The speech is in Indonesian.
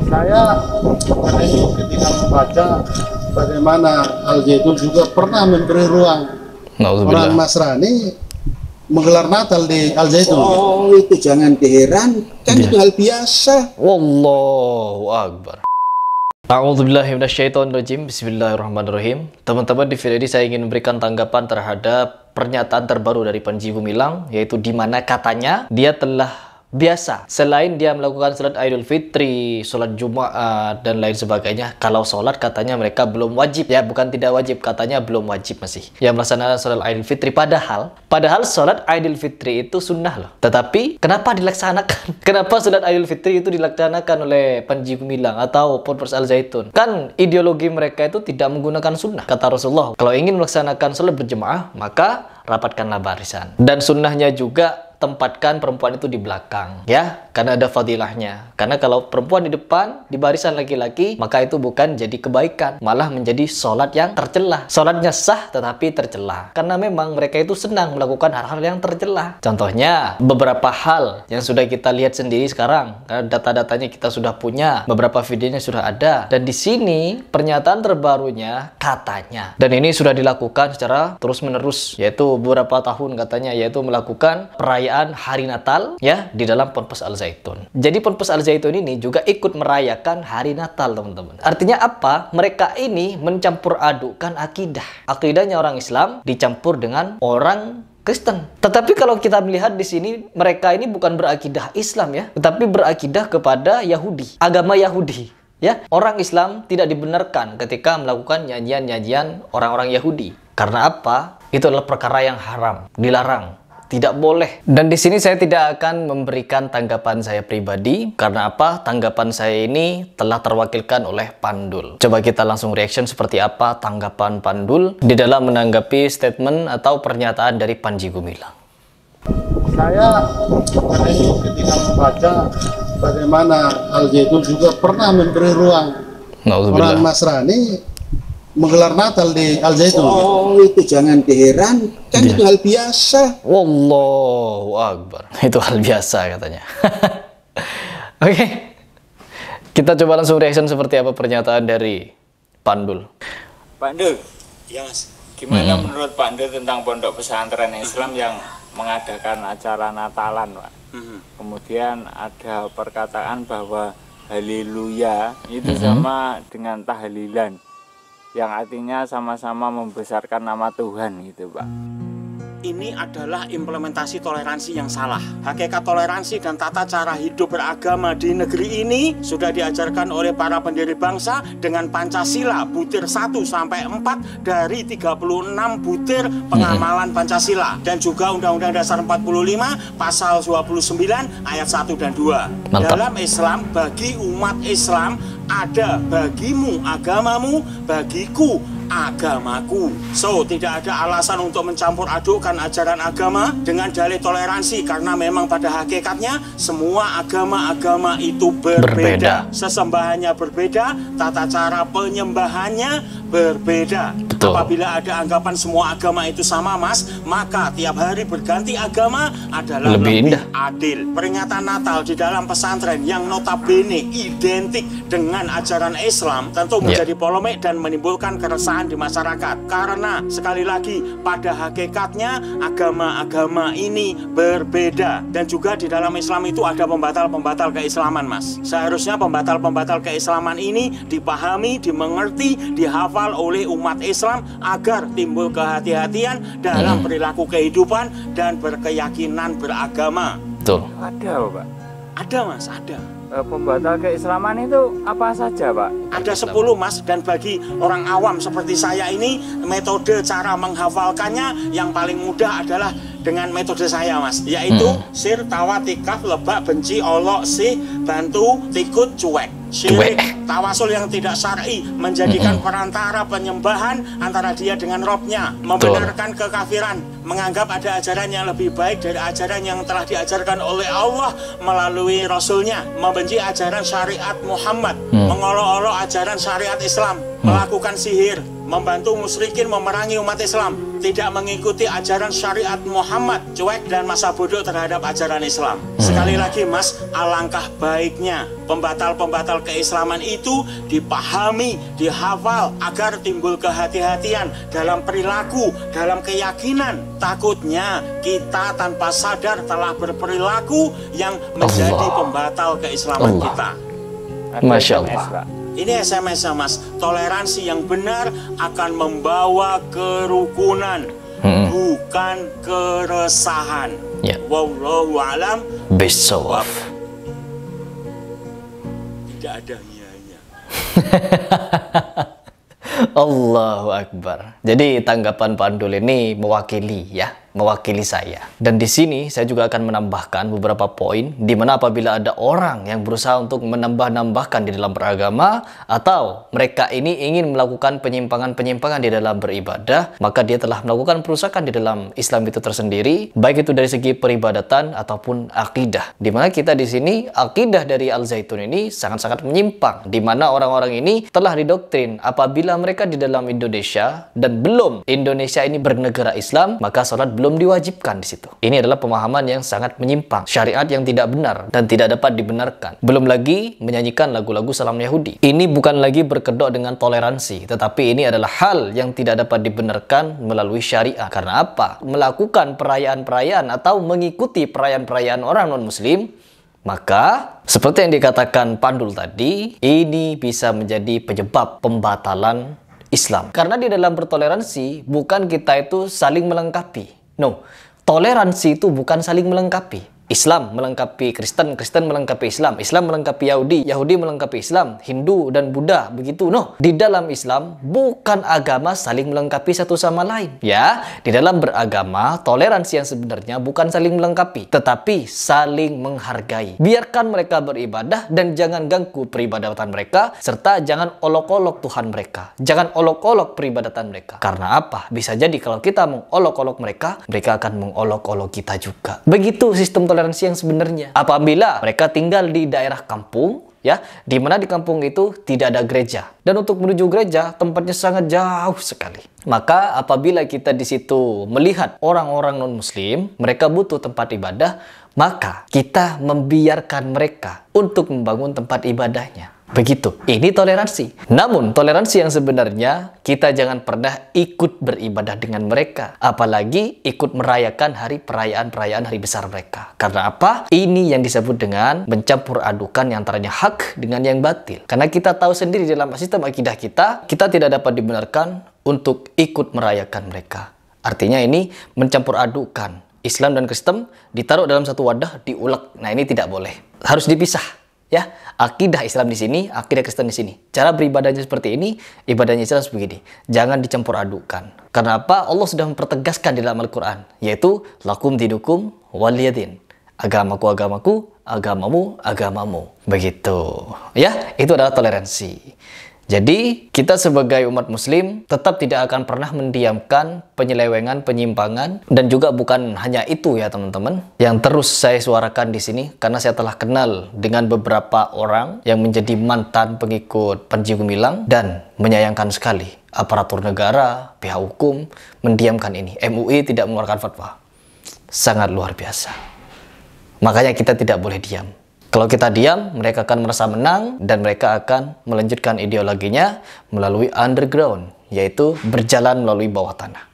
Saya pada ini ketika membaca bagaimana Al-Zaitun juga pernah memberi ruang orang Nasrani menggelar Natal di Al-Zaitun. Oh, itu jangan diherankan, itu hal biasa. Wallahu Akbar. A'udzubillahi minasyaitonirrajim. Bismillahirrahmanirrahim. Teman-teman, di video ini saya ingin memberikan tanggapan terhadap pernyataan terbaru dari Panji Gumilang, yaitu di mana katanya dia telah biasa selain dia melakukan sholat Idul Fitri, sholat Jumat dan lain sebagainya. Kalau sholat katanya mereka belum wajib, ya bukan tidak wajib, katanya belum wajib masih yang melaksanakan sholat Idul Fitri. Padahal sholat Idul Fitri itu sunnah loh. Tetapi kenapa dilaksanakan? Kenapa sholat Idul Fitri itu dilaksanakan oleh Panji Gumilang atau Ponpes Al-Zaitun? Kan ideologi mereka itu tidak menggunakan sunnah. Kata Rasulullah, kalau ingin melaksanakan sholat berjemaah maka rapatkanlah barisan. Dan sunnahnya juga tempatkan perempuan itu di belakang, ya, karena ada fadilahnya. Karena kalau perempuan di depan, di barisan laki-laki, maka itu bukan jadi kebaikan, malah menjadi sholat yang tercela. Sholatnya sah tetapi tercela, karena memang mereka itu senang melakukan hal-hal yang tercela. Contohnya beberapa hal yang sudah kita lihat sendiri sekarang, karena data-datanya kita sudah punya, beberapa videonya sudah ada. Dan di sini pernyataan terbarunya katanya, dan ini sudah dilakukan secara terus-menerus, yaitu beberapa tahun katanya, yaitu melakukan perayaan hari Natal, ya, di dalam Ponpes Al-Zaitun. Jadi Ponpes Al-Zaitun ini juga ikut merayakan hari Natal, teman-teman. Artinya apa? Mereka ini mencampur adukan akidah. Akidahnya orang Islam dicampur dengan orang Kristen. Tetapi kalau kita melihat di sini, mereka ini bukan berakidah Islam, ya, tetapi berakidah kepada Yahudi, agama Yahudi. Ya, orang Islam tidak dibenarkan ketika melakukan nyanyian-nyanyian orang-orang Yahudi. Karena apa? Itu adalah perkara yang haram, dilarang. Tidak boleh. Dan di sini saya tidak akan memberikan tanggapan saya pribadi. Karena apa? Tanggapan saya ini telah terwakilkan oleh Pandul. Coba kita langsung reaction seperti apa tanggapan Pandul di dalam menanggapi statement atau pernyataan dari Panji Gumilang. Saya pada ini ketika membaca bagaimana Al-Zaitun juga pernah memberi ruang orang Nasrani menggelar Natal di Al-Zaitun. Oh, itu jangan diherankan, itu hal biasa. Wallahu Akbar. Itu hal biasa katanya. Oke. Kita coba langsung reaction seperti apa pernyataan dari Pandul. Pak Ndul, ya Mas, gimana menurut Pak Ndul tentang pondok pesantren Islam yang mengadakan acara Natalan, Pak? Kemudian ada perkataan bahwa haleluya itu sama dengan tahlilan, yang artinya sama-sama membesarkan nama Tuhan gitu, Pak. Ini adalah implementasi toleransi yang salah. Hakikat toleransi dan tata cara hidup beragama di negeri ini sudah diajarkan oleh para pendiri bangsa dengan Pancasila butir 1 sampai 4 dari 36 butir pengamalan Pancasila, dan juga Undang-Undang Dasar 45 pasal 29 ayat 1 dan 2. Mantap. Dalam Islam, bagi umat Islam ada bagimu agamamu, bagiku agamaku. So, tidak ada alasan untuk mencampur adukkan ajaran agama dengan dalih toleransi, karena memang pada hakikatnya semua agama-agama itu berbeda. Sesembahannya berbeda, tata cara penyembahannya berbeda. Betul. Apabila ada anggapan semua agama itu sama, Mas, maka tiap hari berganti agama adalah lebih adil. Peringatan Natal di dalam pesantren yang notabene identik dengan ajaran Islam tentu menjadi polemik dan menimbulkan keresahan di masyarakat, karena sekali lagi pada hakikatnya agama-agama ini berbeda, dan juga di dalam Islam itu ada pembatal-pembatal keislaman, Mas. Seharusnya pembatal-pembatal keislaman ini dipahami, dimengerti, dihafal oleh umat Islam agar timbul kehati-hatian dalam perilaku kehidupan dan berkeyakinan beragama. Betul. Ada, Pak? Ada, Mas, ada. Pembatal keislaman itu apa saja, Pak? Ada 10, Mas, dan bagi orang awam seperti saya ini, metode cara menghafalkannya yang paling mudah adalah dengan metode saya, Mas, yaitu sir, tawa, tikaf, lebak, benci, olok, sih, bantu, tikut, cuek. Syirik, tawasul yang tidak syar'i, menjadikan perantara penyembahan antara dia dengan Robnya, membenarkan kekafiran, menganggap ada ajaran yang lebih baik dari ajaran yang telah diajarkan oleh Allah melalui Rasulnya, membenci ajaran syariat Muhammad, mengolok-olok ajaran syariat Islam, melakukan sihir, membantu musyrikin memerangi umat Islam, tidak mengikuti ajaran syariat Muhammad, cuek dan masa bodoh terhadap ajaran Islam. Sekali lagi Mas, alangkah baiknya pembatal-pembatal keislaman itu dipahami, dihafal agar timbul kehati-hatian dalam perilaku, dalam keyakinan. Takutnya kita tanpa sadar telah berperilaku yang menjadi pembatal keislaman kita. Masya Allah. Ini SMS ya Mas, toleransi yang benar akan membawa kerukunan, bukan keresahan. Ya. Wallahu a'lam Bishawab. Tidak ada iya-iya. Allahu Akbar. Jadi tanggapan Pak Andul ini mewakili saya. Dan di sini saya juga akan menambahkan beberapa poin di mana apabila ada orang yang berusaha untuk menambah-nambahkan di dalam beragama atau mereka ini ingin melakukan penyimpangan-penyimpangan di dalam beribadah, maka dia telah melakukan perusakan di dalam Islam itu tersendiri, baik itu dari segi peribadatan ataupun akidah. Di mana kita di sini akidah dari Al Zaitun ini sangat-sangat menyimpang, di mana orang-orang ini telah didoktrin apabila mereka di dalam Indonesia dan belum Indonesia ini bernegara Islam, maka sholat belum diwajibkan di situ. Ini adalah pemahaman yang sangat menyimpang, syariat yang tidak benar dan tidak dapat dibenarkan. Belum lagi menyanyikan lagu-lagu salam Yahudi. Ini bukan lagi berkedok dengan toleransi, tetapi ini adalah hal yang tidak dapat dibenarkan melalui syariat. Karena apa? Melakukan perayaan-perayaan atau mengikuti perayaan-perayaan orang non-muslim, maka seperti yang dikatakan Pandul tadi, ini bisa menjadi penyebab pembatalan Islam. Karena di dalam bertoleransi bukan kita itu saling melengkapi. No, toleransi itu bukan saling melengkapi. Islam melengkapi Kristen, Kristen melengkapi Islam, Islam melengkapi Yahudi, Yahudi melengkapi Islam, Hindu dan Buddha, begitu. No, di dalam Islam bukan agama saling melengkapi satu sama lain. Ya, di dalam beragama toleransi yang sebenarnya bukan saling melengkapi, tetapi saling menghargai. Biarkan mereka beribadah dan jangan ganggu peribadatan mereka, serta jangan olok-olok Tuhan mereka. Jangan olok-olok peribadatan mereka. Karena apa? Bisa jadi kalau kita mengolok-olok mereka, mereka akan mengolok-olok kita juga. Begitu sistem toleransi yang sebenarnya. Apabila mereka tinggal di daerah kampung, ya, di mana di kampung itu tidak ada gereja, dan untuk menuju gereja tempatnya sangat jauh sekali. Maka apabila kita di situ melihat orang-orang non-muslim, mereka butuh tempat ibadah, maka kita membiarkan mereka untuk membangun tempat ibadahnya. Begitu. Ini toleransi. Namun, toleransi yang sebenarnya kita jangan pernah ikut beribadah dengan mereka. Apalagi ikut merayakan perayaan-perayaan hari besar mereka. Karena apa? Ini yang disebut dengan mencampur adukan yang antaranya hak dengan yang batil. Karena kita tahu sendiri dalam sistem akidah kita tidak dapat dibenarkan untuk ikut merayakan mereka. Artinya ini mencampur adukan. Islam dan Kristen ditaruh dalam satu wadah, diulek. Nah, ini tidak boleh. Harus dipisah. Ya, akidah Islam di sini, akidah Kristen di sini. Cara beribadahnya seperti ini, ibadahnya Islam begini. Jangan dicampur adukan. Karena apa? Allah sudah mempertegaskan di dalam Al-Quran, yaitu lakum dinukum waliyadin. Agamaku agamaku, agamamu agamamu. Begitu. Ya, itu adalah toleransi. Jadi, kita sebagai umat muslim tetap tidak akan pernah mendiamkan penyelewengan, penyimpangan, dan juga bukan hanya itu ya teman-teman, yang terus saya suarakan di sini, karena saya telah kenal dengan beberapa orang yang menjadi mantan pengikut Panji Gumilang dan menyayangkan sekali aparatur negara, pihak hukum mendiamkan ini. MUI tidak mengeluarkan fatwa. Sangat luar biasa. Makanya kita tidak boleh diam. Kalau kita diam, mereka akan merasa menang dan mereka akan melanjutkan ideologinya melalui underground, yaitu berjalan melalui bawah tanah.